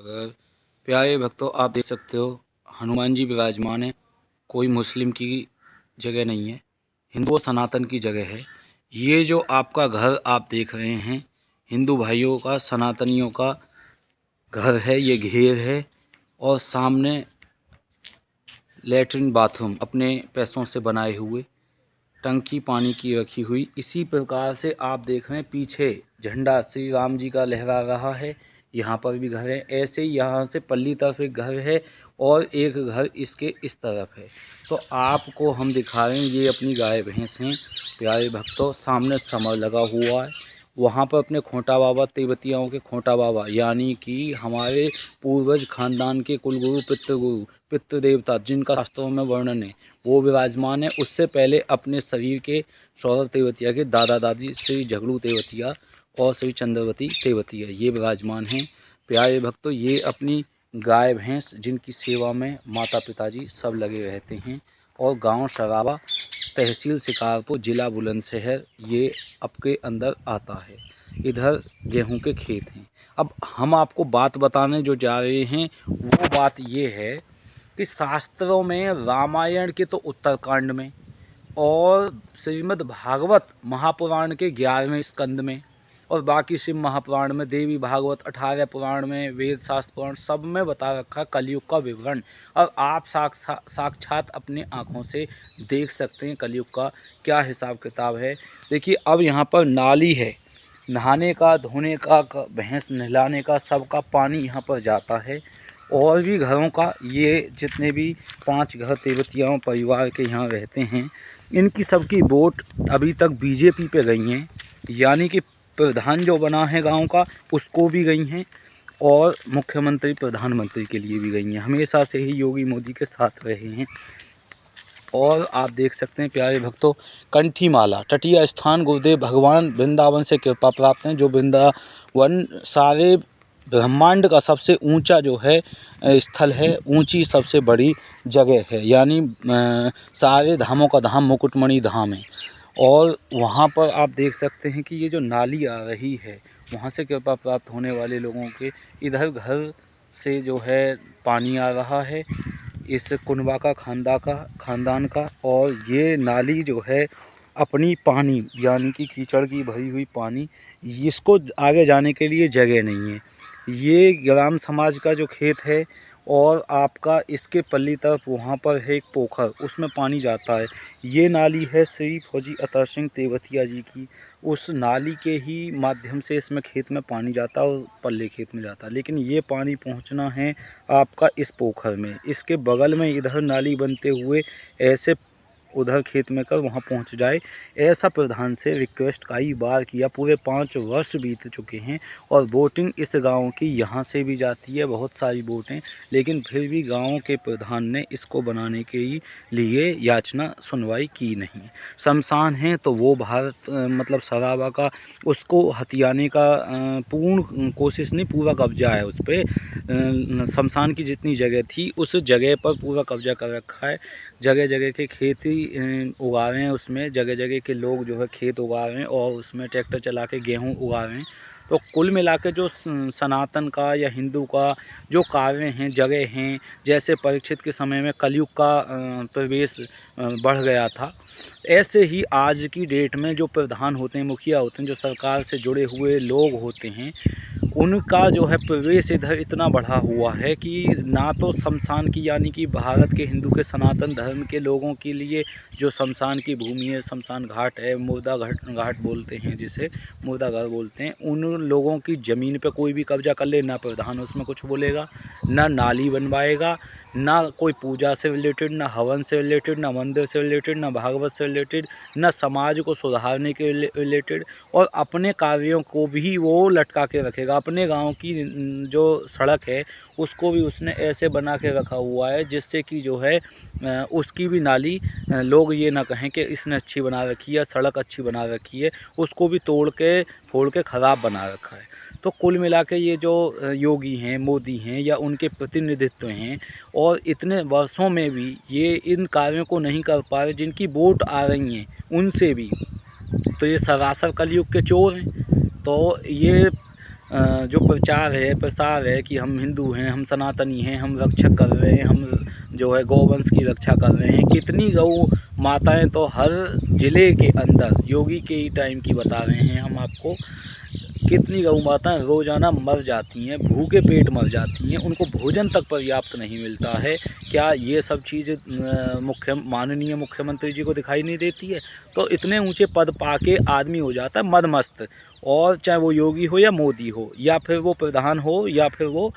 अगर प्यारे भक्तों आप देख सकते हो हनुमान जी विराजमान है। कोई मुस्लिम की जगह नहीं है, हिंदू और सनातन की जगह है। ये जो आपका घर आप देख रहे हैं हिंदू भाइयों का, सनातनियों का घर है, ये घेर है। और सामने लेटरिन बाथरूम अपने पैसों से बनाए हुए, टंकी पानी की रखी हुई। इसी प्रकार से आप देख रहे हैं पीछे झंडा श्री राम जी का लहरा रहा है। यहाँ पर भी घर है। ऐसे ही यहाँ से पल्ली तरफ एक घर है और एक घर इसके इस तरफ है। तो आपको हम दिखा रहे हैं ये अपनी गाय भैंस हैं। प्यारे भक्तों सामने समर लगा हुआ है। वहाँ पर अपने खोंटा बाबा, तिब्बतियों के खोंटा बाबा यानी कि हमारे पूर्वज खानदान के कुलगुरु पितृ देवता जिनका शास्त्रों में वर्णन है वो विराजमान है। उससे पहले अपने शरीर के सौरभ तेवतिया के दादा दादी श्री झगड़ू तेवतिया और श्री चंद्रवती तेवतिया ये विराजमान हैं। प्यारे भक्तों ये अपनी गाय भैंस जिनकी सेवा में माता पिताजी सब लगे रहते हैं। और गांव सरावा, तहसील शिकारपुर, जिला बुलंदशहर ये आपके अंदर आता है। इधर गेहूं के खेत हैं। अब हम आपको बात बताने जो जा रहे हैं वो बात ये है कि शास्त्रों में रामायण के तो उत्तरकांड में और श्रीमद् भागवत महापुराण के 11वें स्कंद में और बाकी शिव महापुराण में, देवी भागवत 18 पुराण में, वेद शास्त्र पुराण सब में बता रखा कलयुग का विवरण। और आप साक्षात अपने आँखों से देख सकते हैं कलयुग का क्या हिसाब किताब है। देखिए अब यहाँ पर नाली है, नहाने का, धोने का, भैंस नहलाने का, सबका पानी यहाँ पर जाता है। और भी घरों का, ये जितने भी 5 घर तेवतियाओं परिवार के यहाँ रहते हैं इनकी सबकी वोट अभी तक बीजेपी पे गई हैं। यानी कि प्रधान जो बना है गांव का उसको भी गई हैं और मुख्यमंत्री प्रधानमंत्री के लिए भी गई हैं। हमेशा से ही योगी मोदी के साथ रहे हैं। और आप देख सकते हैं प्यारे भक्तों कंठी माला तटीय स्थान गुरुदेव भगवान वृंदावन से कृपा प्राप्त हैं। जो वृंदावन सारे ब्रह्मांड का सबसे ऊंचा जो है स्थल है, ऊंची सबसे बड़ी जगह है। यानी सारे धामों का धाम मुकुटमणि धाम है। और वहाँ पर आप देख सकते हैं कि ये जो नाली आ रही है वहाँ से कृपा प्राप्त होने वाले लोगों के इधर घर से जो है पानी आ रहा है इस कुनबा का खानदान का। और ये नाली जो है अपनी पानी यानी कि कीचड़ की भरी हुई पानी, इसको आगे जाने के लिए जगह नहीं है। ये ग्राम समाज का जो खेत है और आपका इसके पल्ली तरफ वहाँ पर है एक पोखर, उसमें पानी जाता है। ये नाली है श्री फौजी अतर सिंह तेवतिया जी की। उस नाली के ही माध्यम से इसमें खेत में पानी जाता है और पल्ले खेत में जाता है। लेकिन ये पानी पहुँचना है आपका इस पोखर में। इसके बगल में इधर नाली बनते हुए ऐसे उधर खेत में कर वहाँ पहुँच जाए, ऐसा प्रधान से रिक्वेस्ट कई बार किया। पूरे 5 वर्ष बीत चुके हैं और वोटिंग इस गांव की यहाँ से भी जाती है, बहुत सारी वोटें, लेकिन फिर भी गांव के प्रधान ने इसको बनाने के लिए याचना सुनवाई की नहीं। शमशान है तो वो भारत मतलब सरावा का, उसको हथियाने का पूर्ण कोशिश नहीं, पूरा कब्जा है उस पर। शमशान की जितनी जगह थी उस जगह पर पूरा कब्जा कर रखा है। जगह जगह के खेती उगा रहे हैं, उसमें जगह जगह के लोग जो है खेत उगा रहे हैं और उसमें ट्रैक्टर चला के गेहूँ उगा रहे हैं। तो कुल मिला के जो सनातन का या हिंदू का जो कार्य हैं, जगह हैं, जैसे परीक्षित के समय में कलयुग का प्रवेश बढ़ गया था, ऐसे ही आज की डेट में जो प्रधान होते हैं, मुखिया होते हैं, जो सरकार से जुड़े हुए लोग होते हैं, उनका जो है प्रवेश इधर इतना बढ़ा हुआ है कि ना तो शमशान की यानी कि भारत के हिंदू के सनातन धर्म के लोगों के लिए जो शमशान की भूमि है, शमशान घाट है, मुर्दा घाट बोलते हैं जिसे, मुर्दा घर बोलते हैं, उन लोगों की ज़मीन पे कोई भी कब्जा कर ले, ना प्रधान उसमें कुछ बोलेगा, ना नाली बनवाएगा, ना कोई पूजा से रिलेटेड, ना हवन से रिलेटेड, ना मंदिर से रिलेटेड, ना भागवत से रिलेटेड, ना समाज को सुधारने के रिलेटेड। और अपने कार्यों को भी वो लटका के रखेगा। अपने गांव की जो सड़क है उसको भी उसने ऐसे बना के रखा हुआ है जिससे कि जो है उसकी भी नाली लोग ये ना कहें कि इसने अच्छी बना रखी है, सड़क अच्छी बना रखी है, उसको भी तोड़ के फोड़ के ख़राब बना रखा है। तो कुल मिला के ये जो योगी हैं, मोदी हैं या उनके प्रतिनिधित्व हैं और इतने वर्षों में भी ये इन कार्यों को नहीं कर पा रहे जिनकी वोट आ रही हैं उनसे भी, तो ये सरासर कलयुग के चोर हैं। तो ये जो प्रचार है प्रसार है कि हम हिंदू हैं, हम सनातनी हैं, हम रक्षक कर रहे हैं, हम जो है गौवंश की रक्षा कर रहे हैं। कितनी गौ माताएं तो हर ज़िले के अंदर, योगी के ही टाइम की बता रहे हैं हम आपको, कितनी गौ माताएं रोज़ाना मर जाती हैं, भूखे पेट मर जाती हैं, उनको भोजन तक पर्याप्त नहीं मिलता है। क्या ये सब चीज़ माननीय मुख्यमंत्री जी को दिखाई नहीं देती है? तो इतने ऊंचे पद पाके आदमी हो जाता है मदमस्त, और चाहे वो योगी हो या मोदी हो या फिर वो प्रधान हो या फिर वो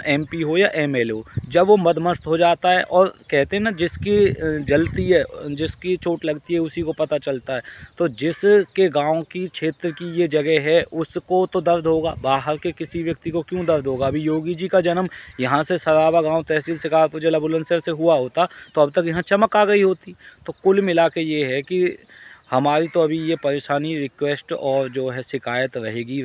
एमपी हो या एमएलए हो, जब वो मदमस्त हो जाता है, और कहते हैं ना जिसकी जलती है, जिसकी चोट लगती है उसी को पता चलता है। तो जिसके गांव की क्षेत्र की ये जगह है उसको तो दर्द होगा, बाहर के किसी व्यक्ति को क्यों दर्द होगा? अभी योगी जी का जन्म यहाँ से सरावा गांव तहसील शिकारपुर जिला बुलंदशहर से हुआ होता तो अब तक यहाँ चमक आ गई होती। तो कुल मिला के ये है कि हमारी तो अभी ये परेशानी, रिक्वेस्ट और जो है शिकायत रहेगी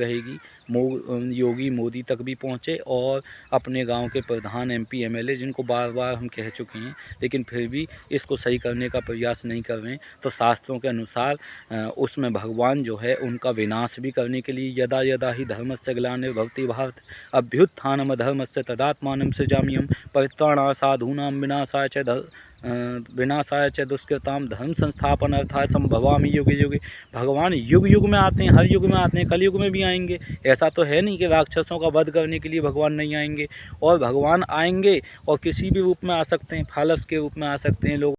योगी मोदी तक भी पहुँचे, और अपने गांव के प्रधान एमपी एमएलए जिनको बार बार हम कह चुके हैं लेकिन फिर भी इसको सही करने का प्रयास नहीं कर रहे हैं। तो शास्त्रों के अनुसार उसमें भगवान जो है उनका विनाश भी करने के लिए यदा यदा ही धर्मस्य ग्लानिर्भवति भारत अभ्युत्थानम धर्मस्य तदात्मानं सृजाम्यहम् परित्राणाय साधूनां विनाशाय च दुष्कृतां धर्म संस्थापनार्थाय संभवामि युगे युगे। भगवान युग युग में आते हैं, हर युग में आते हैं, कलयुग में भी आएंगे। ऐसा तो है नहीं कि राक्षसों का वध करने के लिए भगवान नहीं आएंगे, और भगवान आएंगे और किसी भी रूप में आ सकते हैं, फालस के रूप में आ सकते हैं लोग।